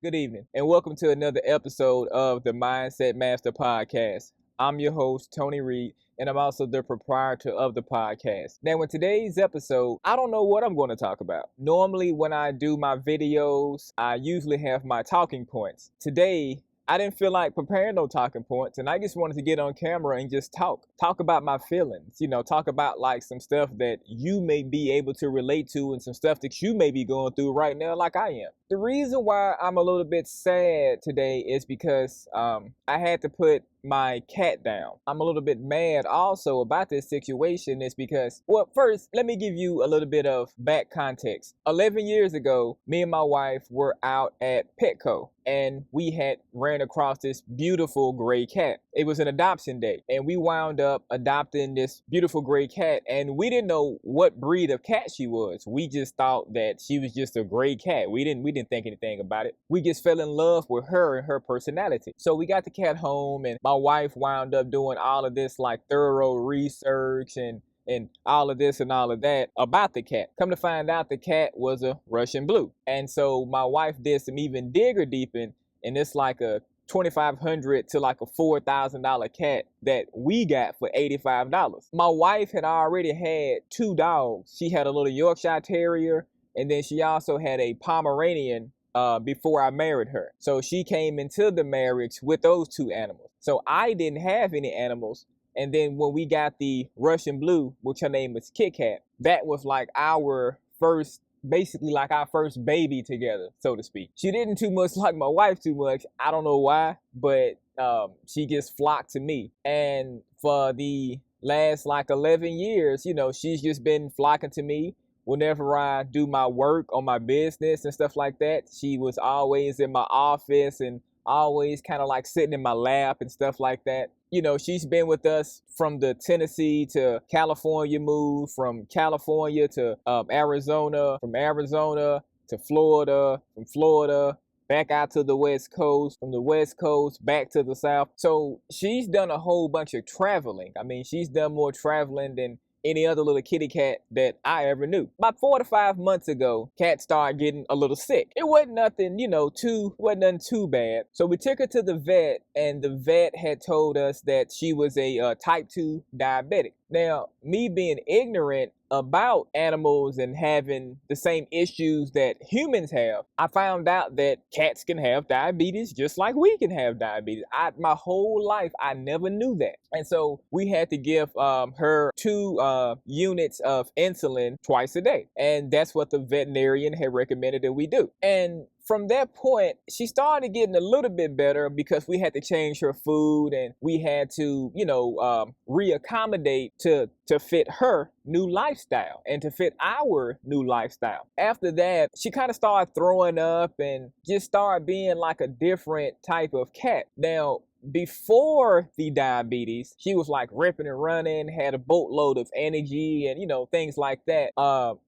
Good evening, and welcome to another episode of the Mindset Master Podcast. I'm your host, Tony Reed, and I'm also the proprietor of the podcast. Now, in today's episode, I don't know what I'm going to talk about. Normally, when I do my videos, I usually have my talking points. Today, I didn't feel like preparing no talking points, and I just wanted to get on camera and just talk about my feelings, talk about like some stuff that you may be able to relate to and some stuff that you may be going through right now like I am. The reason why I'm a little bit sad today is because I had to put my cat down. I'm a little bit mad also about this situation is because, well, first, let me give you a little bit of back context. 11 years ago, me and my wife were out at Petco and we had ran across this beautiful gray cat. It was an adoption day and we wound up adopting this beautiful gray cat, and we didn't know what breed of cat she was. We just thought that she was just a gray cat. We didn't think anything about it. We just fell in love with her and her personality. So we got the cat home, and my wife wound up doing all of this like thorough research and all of this and all of that about the cat. Come to find out, the cat was a Russian blue. And so my wife did some even digger deeping, and it's like a $2,500 to like a $4,000 cat that we got for $85. My wife had already had two dogs. She had a little Yorkshire Terrier, and then she also had a Pomeranian before I married her. So she came into the marriage with those two animals. So I didn't have any animals. And then when we got the Russian blue, which her name was Kitkat, that was like our first, basically like our first baby together, so to speak. She didn't too much like my wife too much. I don't know why, but she just flocked to me. And for the last like 11 years, she's just been flocking to me. Whenever I do my work on my business and stuff like that, she was always in my office and always kind of like sitting in my lap and stuff like that. She's been with us from the Tennessee to California move, from California to Arizona, from Arizona to Florida, from Florida back out to the West Coast, from the West Coast back to the South. So she's done a whole bunch of traveling. I mean, she's done more traveling than any other little kitty cat that I ever knew. About 4 to 5 months ago, Cat started getting a little sick. It wasn't nothing, too bad. So we took her to the vet, and the vet had told us that she was a type 2 diabetic. Now, me being ignorant about animals and having the same issues that humans have, I found out that cats can have diabetes just like we can have diabetes. My whole life, I never knew that. And so we had to give her 2 units of insulin twice a day. And that's what the veterinarian had recommended that we do. And from that point, she started getting a little bit better because we had to change her food and we had to, reaccommodate to fit her new lifestyle and to fit our new lifestyle. After that, she kind of started throwing up and just started being like a different type of cat. Now, before the diabetes, she was like ripping and running, had a boatload of energy and, things like that.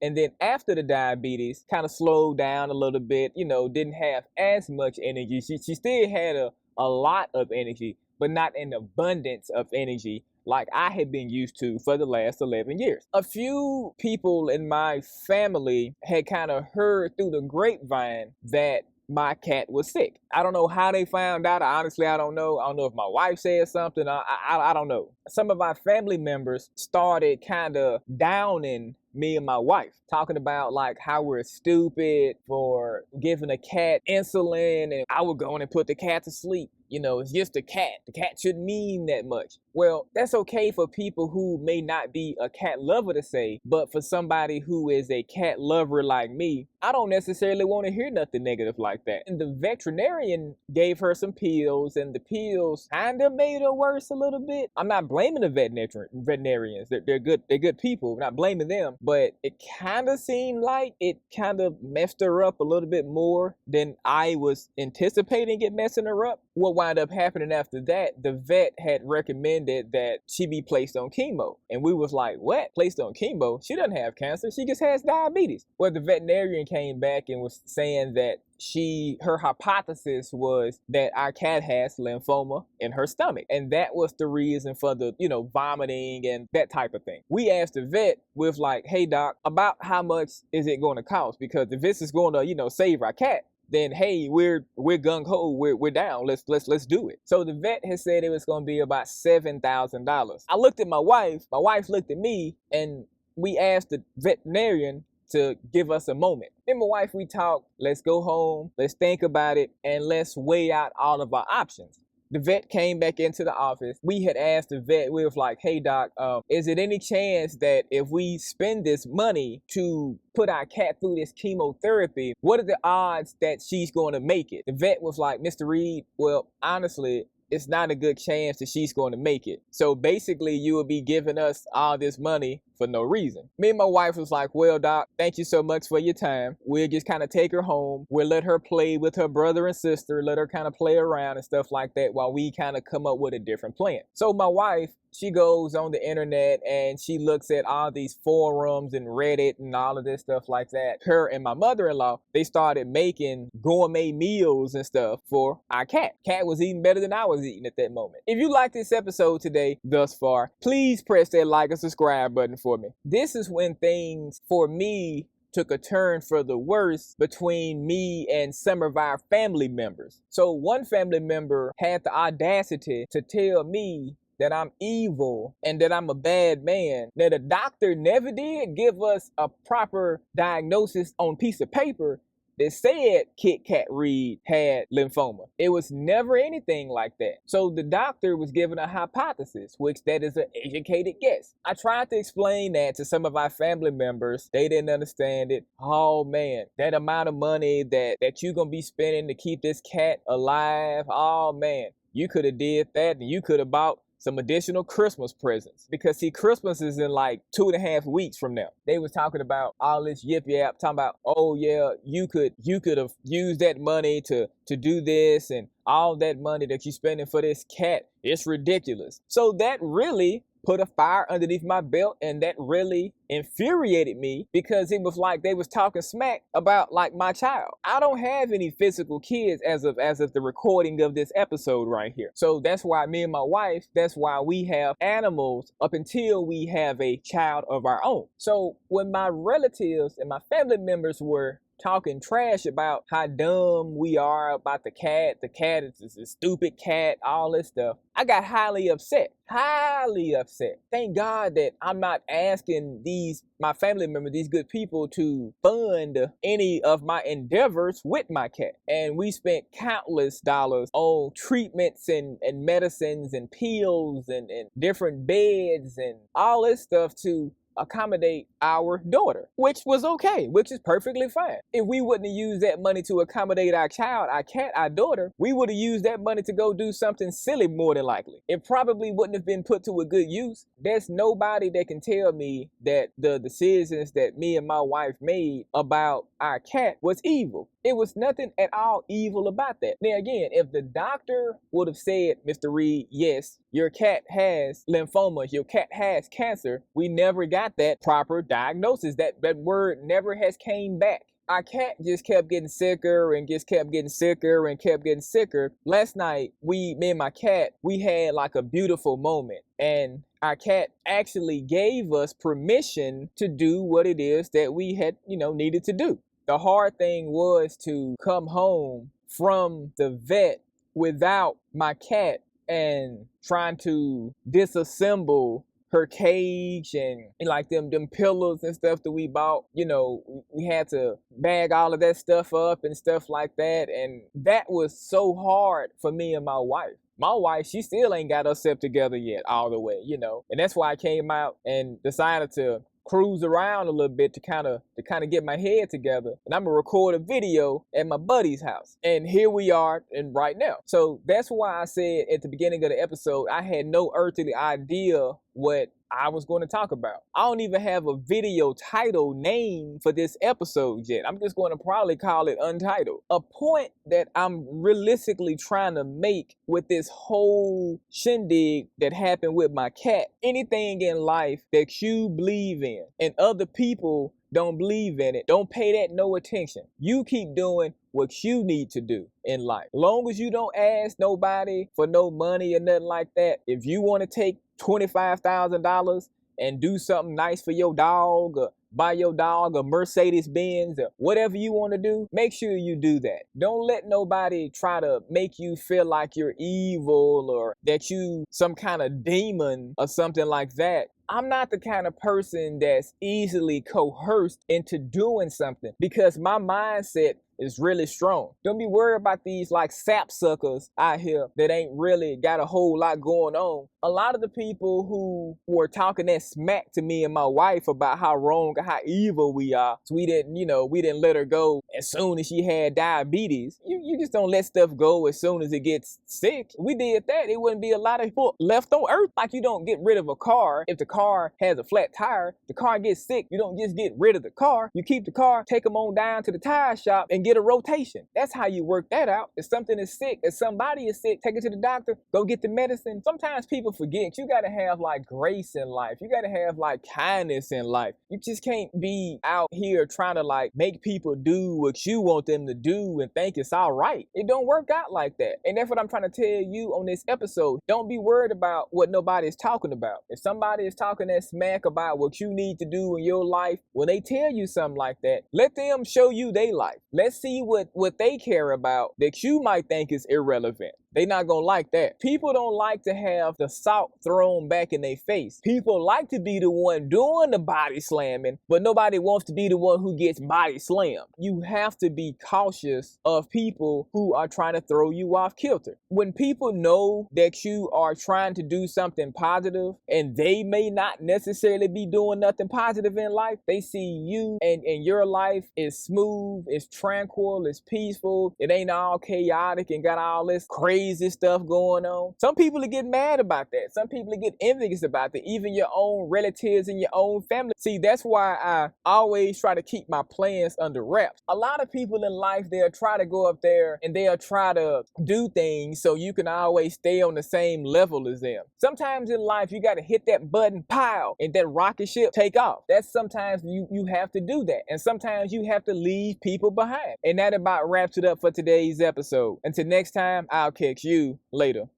And then after the diabetes, kind of slowed down a little bit, didn't have as much energy. She still had a lot of energy, but not an abundance of energy like I had been used to for the last 11 years. A few people in my family had kind of heard through the grapevine that my cat was sick. I don't know how they found out. Honestly, I don't know. I don't know if my wife said something. I don't know. Some of our family members started kind of downing me and my wife, talking about like how we're stupid for giving a cat insulin, and I would go in and put the cat to sleep. It's just a cat. The cat shouldn't mean that much. Well, that's okay for people who may not be a cat lover to say, but for somebody who is a cat lover like me, I don't necessarily want to hear nothing negative like that. And the veterinarian gave her some pills, and the pills kind of made her worse a little bit. I'm not blaming the veterinarians. They're good people. I'm not blaming them, but it kind of seemed like it kind of messed her up a little bit more than I was anticipating it messing her up. What wound up happening after that, the vet had recommended that she be placed on chemo. And we was like, what? Placed on chemo? She doesn't have cancer. She just has diabetes. Well, the veterinarian came back and was saying that her hypothesis was that our cat has lymphoma in her stomach. And that was the reason for the, vomiting and that type of thing. We asked the vet with like, hey doc, about how much is it going to cost? Because if this is going to, save our cat, then hey, we're gung ho, we're down. Let's do it. So the vet has said it was gonna be about $7,000. I looked at my wife looked at me, and we asked the veterinarian to give us a moment. Me and my wife, we talked, let's go home, let's think about it, and let's weigh out all of our options. The vet came back into the office. We had asked the vet, we was like, hey doc, is it any chance that if we spend this money to put our cat through this chemotherapy, what are the odds that she's going to make it? The vet was like, Mr. Reed, well, honestly, it's not a good chance that she's going to make it. So basically, you will be giving us all this money for no reason. Me and my wife was like, well, doc, thank you so much for your time. We'll just kind of take her home. We'll let her play with her brother and sister, let her kind of play around and stuff like that while we kind of come up with a different plan. So my wife, she goes on the internet and she looks at all these forums and Reddit and all of this stuff like that. Her and my mother-in-law, they started making gourmet meals and stuff for our cat. Cat was eating better than I was eating at that moment. If you like this episode today thus far, please press that like and subscribe button for me. This is when things for me took a turn for the worse between me and some of our family members. So one family member had the audacity to tell me that I'm evil and that I'm a bad man. Now, the doctor never did give us a proper diagnosis on a piece of paper that said Kitkat Reed had lymphoma. It was never anything like that. So the doctor was given a hypothesis, which that is an educated guess. I tried to explain that to some of our family members. They didn't understand it. Oh man, that amount of money that you're gonna be spending to keep this cat alive, oh man, you could have did that and you could have bought some additional Christmas presents, because see, Christmas is in like 2.5 weeks from now. They was talking about all this yip yap, talking about, oh yeah, you could have used that money to do this, and all that money that you spending for this cat, it's ridiculous. So that really put a fire underneath my belt, and that really infuriated me, because it was like they was talking smack about like my child. I don't have any physical kids as of the recording of this episode right here. So that's why me and my wife, that's why we have animals up until we have a child of our own. So when my relatives and my family members were talking trash about how dumb we are about the cat is a stupid cat, all this stuff, I got highly upset. Thank God that I'm not asking my family members, these good people, to fund any of my endeavors with my cat. And we spent countless dollars on treatments and medicines and pills and different beds and all this stuff to accommodate our daughter, which was okay, which is perfectly fine. If we wouldn't have used that money to accommodate our child, our cat, our daughter, we would have used that money to go do something silly more than likely. It probably wouldn't have been put to a good use. There's nobody that can tell me that the decisions that me and my wife made about our cat was evil. It was nothing at all evil about that. Now again, if the doctor would have said, Mr. Reed, yes, your cat has lymphoma, your cat has cancer, we never got that proper diagnosis. That word never has came back. Our cat just kept getting sicker and just kept getting sicker and kept getting sicker. Last night, me and my cat, we had like a beautiful moment. And our cat actually gave us permission to do what it is that we had, needed to do. The hard thing was to come home from the vet without my cat and trying to disassemble her cage and like them pillows and stuff that we bought. We had to bag all of that stuff up and stuff like that. And that was so hard for me and my wife. My wife, she still ain't got herself together yet all the way, And that's why I came out and decided to cruise around a little bit to kind of get my head together, and I'm gonna record a video at my buddy's house. And here we are, and right now. So that's why I said at the beginning of the episode, I had no earthly idea what I was going to talk about. I don't even have a video title name for this episode yet. I'm just going to probably call it Untitled. A point that I'm realistically trying to make with this whole shindig that happened with my cat: anything in life that you believe in and other people don't believe in it, don't pay that no attention. You keep doing what you need to do in life. Long as you don't ask nobody for no money or nothing like that. If you want to take $25,000 and do something nice for your dog, or buy your dog a Mercedes Benz, or whatever you want to do, make sure you do that. Don't let nobody try to make you feel like you're evil or that you some kind of demon or something like that. I'm not the kind of person that's easily coerced into doing something because my mindset is really strong. Don't be worried about these like sapsuckers out here that ain't really got a whole lot going on. A lot of the people who were talking that smack to me and my wife about how wrong and how evil we are, so we didn't let her go as soon as she had diabetes. You just don't let stuff go as soon as it gets sick. If we did that, it wouldn't be a lot of people left on earth. Like you don't get rid of a car if the car has a flat tire. The car gets sick, you don't just get rid of the car. You keep the car, take them on down to the tire shop and get a rotation. That's how you work that out. If something is sick, if somebody is sick, take it to the doctor, go get the medicine. Sometimes people forget you gotta have like grace in life. You gotta have like kindness in life. You just can't be out here trying to like make people do what you want them to do and think it's all right. It don't work out like that. And that's what I'm trying to tell you on this episode. Don't be worried about what nobody is talking about. If somebody is talking that smack about what you need to do in your life, when they tell you something like that, let them show you their life. Let's see what they care about that you might think is irrelevant. They not gonna like that. People don't like to have the salt thrown back in their face. People like to be the one doing the body slamming, but nobody wants to be the one who gets body slammed. You have to be cautious of people who are trying to throw you off kilter. When people know that you are trying to do something positive and they may not necessarily be doing nothing positive in life, they see you and your life is smooth, it's tranquil, it's peaceful, it ain't all chaotic and got all this crazy stuff going on. Some people get mad about that. Some people get envious about that. Even your own relatives and your own family. See, that's why I always try to keep my plans under wraps. A lot of people in life, they'll try to go up there and they'll try to do things so you can always stay on the same level as them. Sometimes in life, you got to hit that button, pow, and that rocket ship take off. That's sometimes you have to do that. And sometimes you have to leave people behind. And that about wraps it up for today's episode. Until next time, I'll catch you later.